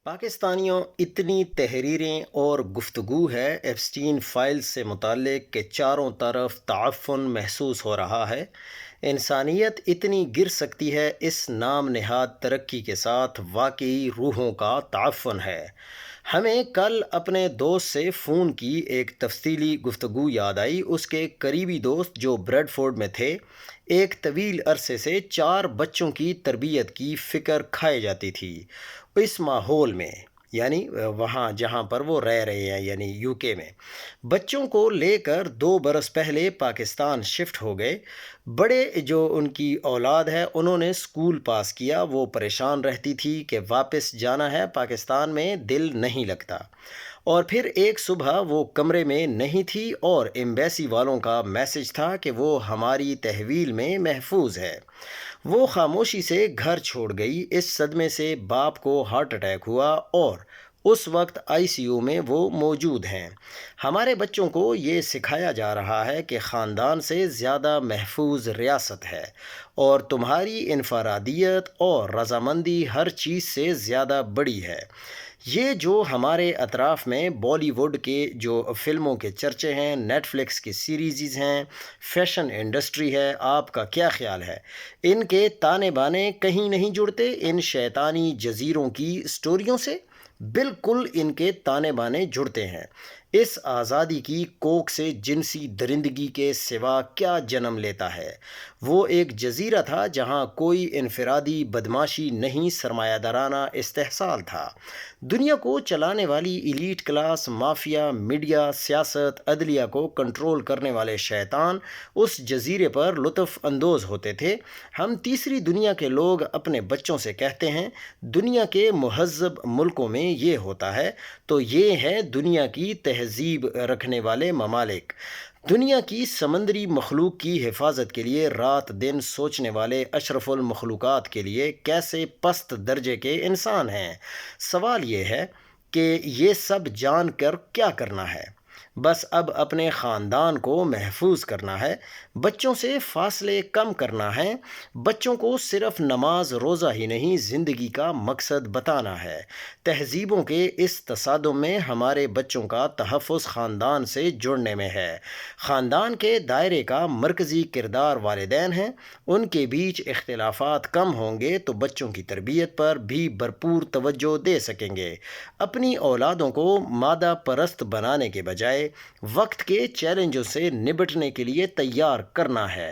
پاکستانیوں اتنی تحریریں اور گفتگو ہے ایپسٹین فائل سے متعلق کہ چاروں طرف تعفن محسوس ہو رہا ہے۔ انسانیت اتنی گر سکتی ہے اس نام نہاد ترقی کے ساتھ واقعی روحوں کا تعفن ہے۔ ہمیں کل اپنے دوست سے فون کی ایک تفصیلی گفتگو یاد آئی۔ اس کے قریبی دوست جو بریڈ فورڈ میں تھے، ایک طویل عرصے سے 4 بچوں کی تربیت کی فکر کھائے جاتی تھی۔ اس ماحول میں یعنی وہاں جہاں پر وہ رہ رہے ہیں یعنی یو کے میں بچوں کو لے کر 2 برس پہلے پاکستان شفٹ ہو گئے۔ بڑے جو ان کی اولاد ہے انہوں نے اسکول پاس کیا، وہ پریشان رہتی تھی کہ واپس جانا ہے، پاکستان میں دل نہیں لگتا۔ اور پھر ایک صبح وہ کمرے میں نہیں تھی اور ایمبیسی والوں کا میسج تھا کہ وہ ہماری تحویل میں محفوظ ہے۔ وہ خاموشی سے گھر چھوڑ گئی۔ اس صدمے سے باپ کو ہارٹ اٹیک ہوا اور اس وقت آئی سی یو میں وہ موجود ہیں۔ ہمارے بچوں کو یہ سکھایا جا رہا ہے کہ خاندان سے زیادہ محفوظ ریاست ہے اور تمہاری انفرادیت اور رضامندی ہر چیز سے زیادہ بڑی ہے۔ یہ جو ہمارے اطراف میں بالی ووڈ کے جو فلموں کے چرچے ہیں، نیٹ فلکس کی سیریزز ہیں، فیشن انڈسٹری ہے، آپ کا کیا خیال ہے؟ ان کے تانے بانے کہیں نہیں جڑتے ان شیطانی جزیروں کی سٹوریوں سے؟ بالکل ان کے تانے بانے جڑتے ہیں۔ اس آزادی کی کوکھ سے جنسی درندگی کے سوا کیا جنم لیتا ہے؟ وہ ایک جزیرہ تھا جہاں کوئی انفرادی بدماشی نہیں، سرمایہ دارانہ استحصال تھا۔ دنیا کو چلانے والی ایلیٹ کلاس، مافیا، میڈیا، سیاست، عدلیہ کو کنٹرول کرنے والے شیطان اس جزیرے پر لطف اندوز ہوتے تھے۔ ہم تیسری دنیا کے لوگ اپنے بچوں سے کہتے ہیں دنیا کے مہذب ملکوں میں یہ ہوتا ہے، تو یہ ہے دنیا کی تہذیب رکھنے والے ممالک۔ دنیا کی سمندری مخلوق کی حفاظت کے لیے رات دن سوچنے والے اشرف المخلوقات کے لیے کیسے پست درجے کے انسان ہیں۔ سوال یہ ہے کہ یہ سب جان کر کیا کرنا ہے؟ بس اب اپنے خاندان کو محفوظ کرنا ہے، بچوں سے فاصلے کم کرنا ہے، بچوں کو صرف نماز روزہ ہی نہیں زندگی کا مقصد بتانا ہے۔ تہذیبوں کے اس تصادم میں ہمارے بچوں کا تحفظ خاندان سے جڑنے میں ہے۔ خاندان کے دائرے کا مرکزی کردار والدین ہیں۔ ان کے بیچ اختلافات کم ہوں گے تو بچوں کی تربیت پر بھی بھرپور توجہ دے سکیں گے۔ اپنی اولادوں کو مادہ پرست بنانے کے بجائے وقت کے چیلنجوں سے نمٹنے کے لیے تیار کرنا ہے۔